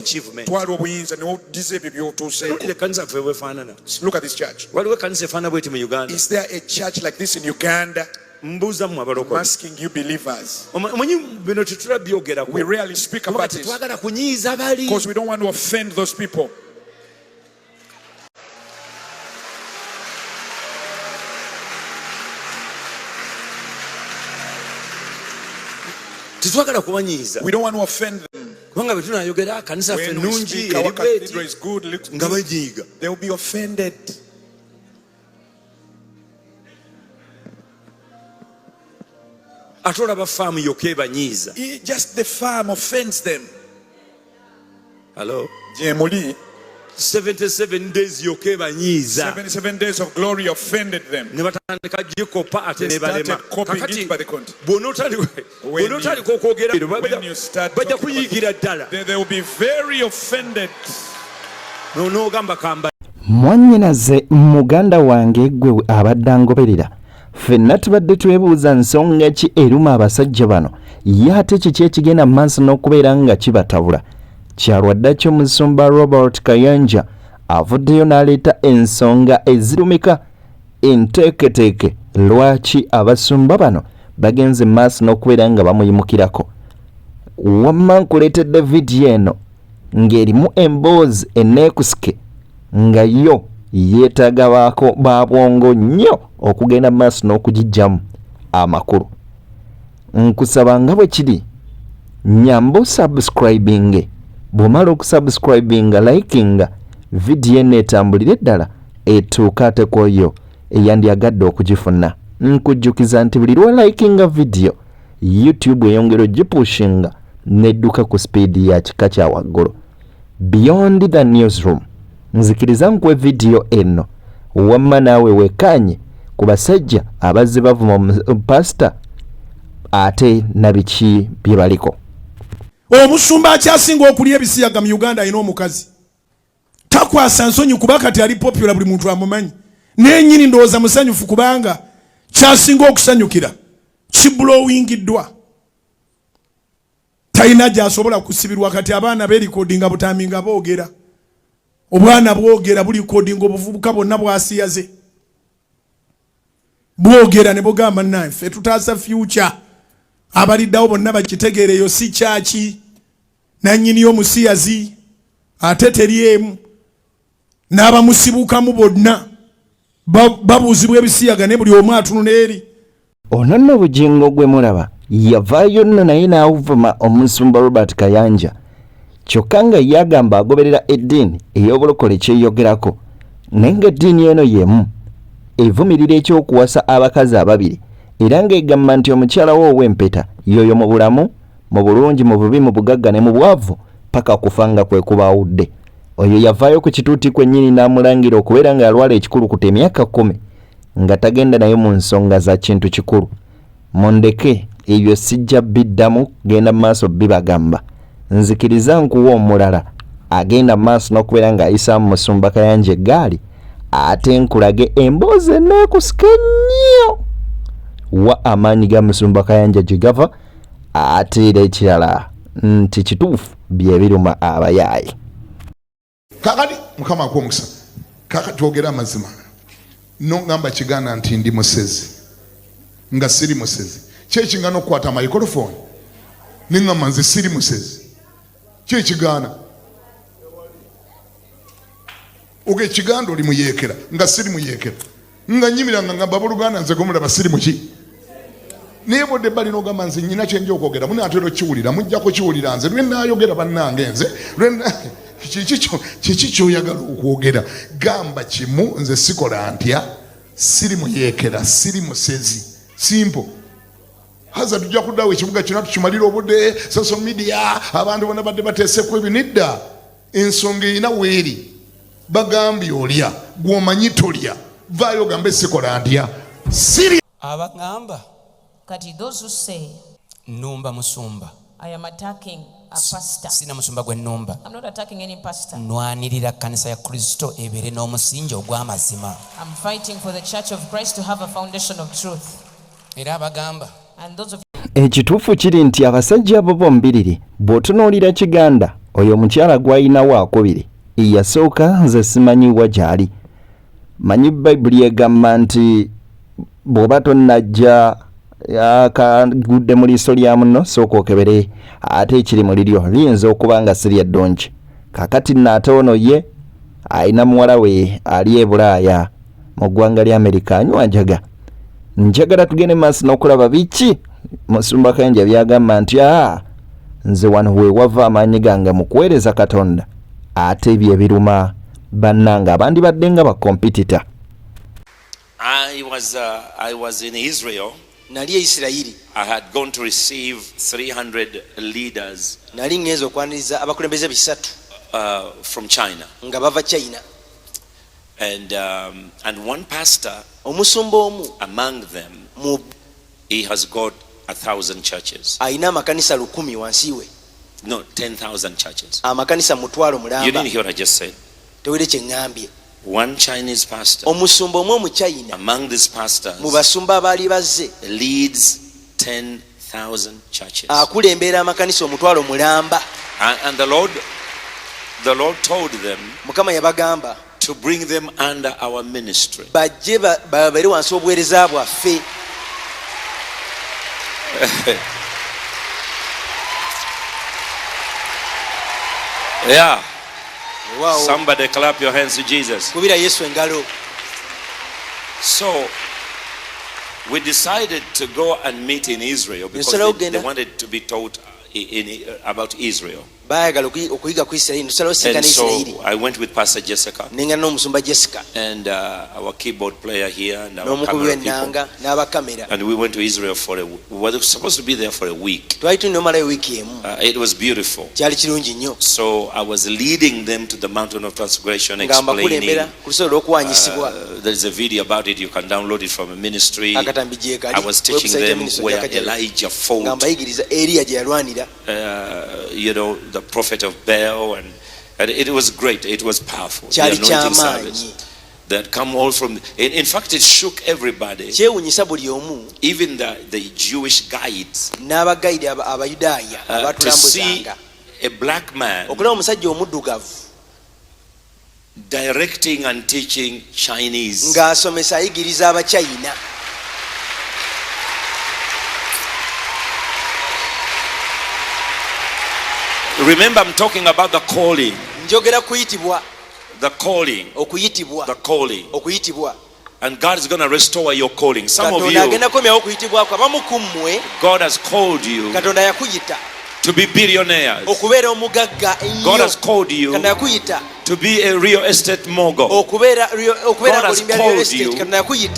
achievement. Look at this church. Is there a church like this in Uganda? I'm asking you believers. We rarely speak about it because we don't want to offend those people. We don't want to offend them. When we speak, our cathedral is good, looks good, they will be offended. Just the farm offends them. Hello? 77 days 77 days of glory offended them. They started copying it by the content. When you start talking, they will be very offended. Mwanyinaze muganda wange gwe abadde angoberera ffenna tubadde twebuuza nsonga ki eruma abasajja bano ye ate kiki ekigenda mu maaso n'okubeera nga kibatabula. Kyalwadda ky'omusumba Pr Kayanja avuddeyo n'aleeta ensonga ezirumika enteeketeeke lwaki abasumba bano bagenze mu maaso n'okubeera nga bamuyimukirako. Wamma nkuleetedde vidiyo eno ng'erimu emboozi enneekusike nga yo yeetaaga baako ba bwongo nnyo okugenda mu maaso n'okugijjamu amakulu. Nkusaba nga bwe kiri nyamba subscribing. Bw'omala okusubscribinga likinga vidiyo eno etambulire ddala etuuka ate kwoyo eyandyagadde okugifuna. Nkujjukiza nti buli lwa likinga vidiyo YouTube eyongera ogipushinga nedduka ku speedi ya kika kya waggulu. Beyond the newsroom nzikiriza nkuwe vidiyo eno wamma naawe wekkaanye ku basajja abazze bavuma pasita ate na biki bye baliko. Omusumba akyasinga okulya ebisiyaga mu Uganda alina omukazi takwasa nsonyi kuba kati ali popular buli muntu amumanyi n'ennyini ndowooza musanyufu kubanga kyasinga okusanyukira kiblowingiddwa talina gy'asobola kusibirwa. Kati abaana beerikodinga butami nga boogera obwana bwogera bulikodinga obuvubuka bwonna bwasiyaze bwogera ne bugamba naffe tutaasa future abaliddawo bonna bakitegeereyo si kyaki nannyini y'omusiyazi ate teryemu n'abamusibukamu bonna babuuzibwa ebisiyaga ne buli omu atunula eri. Ono nno bugingo gwe mulaba yavaayo nno naye n'avuma omusumba Pr Kayanja kyokka nga yagamba agoberera eddiini ey'obulokole kyeyogerako naye ng'eddiini eno yemu evumirira ekyokuwasa abakazi ababiri era ng'egamba nti omukyala wo ow'empeta yoyo mu bulamu mu bulungi mu bubi mu bugagga ne mu bwavu paka kufanga kwe kubaawudde. Oyo yavaayo ku kituuti kwennyini n'amulangira okubeera nga yalwala ekikulukuta emyaka 10 nga tagenda naye mu nsonga za kintu kikulu. Mondeke ebyo sijja biddamu genda mu maaso bibagamba. Nzikiriza nkuwa omulala agenda mu maaso n'okubeera nga ayisaamu musumba Kayanja eggaali ate nkulage emboozi enneekusike nnyo wa amaanyi ga musumba Kayanja gye gava ate era ekirala nti kituufu bye biruma abayaayi. Kakati mukama akwomukisa kakati twogera amazima nongamba kiganda nti ndi musezi nga siri musezi kyekingana okukwata microphone ningamba nze siri musezi kyekigana oge kiganda oli muyeekera nga siri muyeekera nga nyimiranga ngamba buluganda nze gomulaba siri muki naye bodde bali n'ogamba nze nyina kyenja okwogera mune atera okiwulira mujjako kiwulira nze lwe naayogera bannange nze kiki kyoyagala okwogera gamba kimu nze sikola ntya siri muyeekera siri musezi simple haza tujja kuddawo ekibuga kyonna tukimalira obudde social media abantu bonna badde bateeseku ebinidda ensonga erina weeri bagambye olya gw'omanyi tolya vaayo ogambe sikola ntya siri abagamba kati those who say numba musumba I am attacking a pastor. Sina musumba gwe numba. I'm not attacking any pastor. Nwanirira kanisa ya Kristo ebere n'omusingi ogw'amazima. I'm fighting for the church of Christ to have a foundation of truth. Era abagamba And those of ekituufu kiri nti abasajja abo bombiriri bw'otunuulira kiganda oyo omukyala gw'alina waakubiri yasooka nze simanyiwa gy'ali. Manyi Bayibuli egamba nti bw'oba tonnajja akagudde mu liiso lya munno sooka okebere ate ekiri mu liryo liyinza okuba nga si lya ddongi. Kaakati nnaate ono ye alina muwala we ali e Bulaaya mu ggwanga lya Amerika anywa njaga. Njagala tugende maaso n'okulaba biki Musumba Kayanja byagamba nti nze wano we wava amaanyi gange mu kuweereza Katonda ate bye biruma bannanga abandi badde nga bakompitita. I was in Israel. Nali Isirayiri. I had gone to receive 300 leaders. Nali ngenzo okwaniriza abakulembeze bisatu from China. Nga bava China. And one pastor omusumba omu among them, he has got 1,000 churches. Aina makanisa 1,000 wansi we. No, 10,000 churches. Amakanisa mutwalo mulamba. You didn't hear what I just said. Tewere kye ngambye. One Chinese pastor omusumba omwe mu China among these pastors mu basumba abaali bazze leads 10,000 churches. Akulembera amakanisa omutwalo mulamba. And the Lord told them Mukama yabagamba to bring them under our ministry. Bajje babere wansi obuweereza bwaffe. Yeah. Wow. Somebody clap your hands to Jesus. Kubira Yesu engalo. So we decided to go and meet in Israel because they wanted to be taught about Israel. And so I went with Pastor Jessica and our keyboard player here and our camera people. And we went to Israel we were supposed to be there for a week. It was beautiful. So I was leading them to the mountain of transgression, explaining. There's a video about it. You can download it from a ministry. I was teaching them where Elijah fought. The prophet of Baal, and it was great. It was powerful. The anointing service that come all from. In fact, it shook everybody. Even the Jewish guides. To see a black man directing and teaching Chinese. Remember, I'm talking about the calling. The calling. The calling. And God is going to restore your calling. Some of you, God has called you to be billionaires. God has called you to be a real estate mogul. God has called you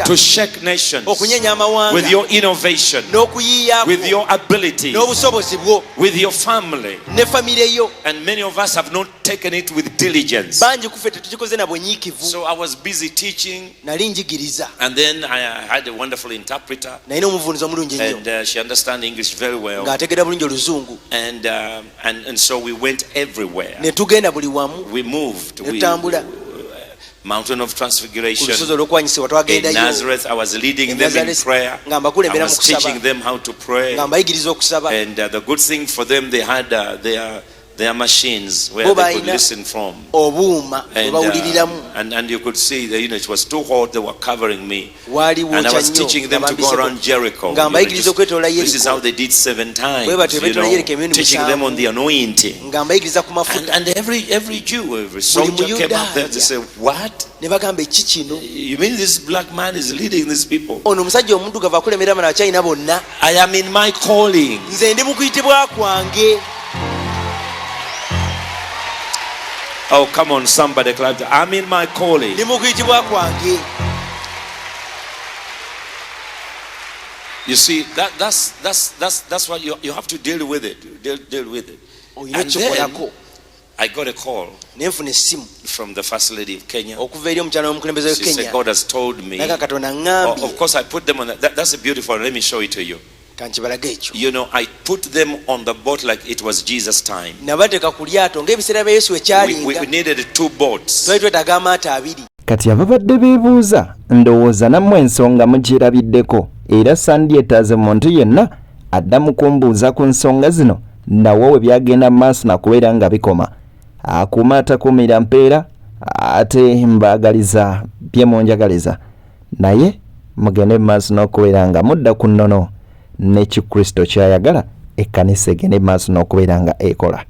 to shake nations with your innovation, with your ability, with your family. And many of us have not taken it with diligence. So I was busy teaching, and then I had a wonderful interpreter, and she understands English very well. And so we went everywhere. We moved. Mountain of Transfiguration in Nazareth. I was leading them in prayer. I was teaching them how to pray. And the good thing for them, they had their machines where they could listen from. And you could see that, it was too hot. They were covering me. And I was teaching them to go around Jericho. This is how they did 7 times. Teaching them on the anointing. And every Jew, every soldier came up there to say, what? You mean this black man is leading these people? I am in my calling. Oh, come on, somebody clap. I'm in my calling. You see, that's what you have to deal with it. Deal with it. And then I got a call from the First Lady of Kenya. She said, God has told me. Of course, I put them on that's a beautiful. Let me show it to you. I put them on the boat like it was Jesus' time. We needed 2 boats. Kati ababadde beebuuza ndowooza nammwe ensonga mugirabiddeko era sandyetaaze muntu yenna adda mu kumbuuza ku nsonga zino nawo we byagenda maaso nakubeera nga bikoma akuuma atakuumira mpeera ate mbaagaliza bye munjagaliza naye mugende maaso n'okubeera nga mudda ku nnono ne kikristo kyayagala ekkanisa egende maaso n'okubeera nga ekola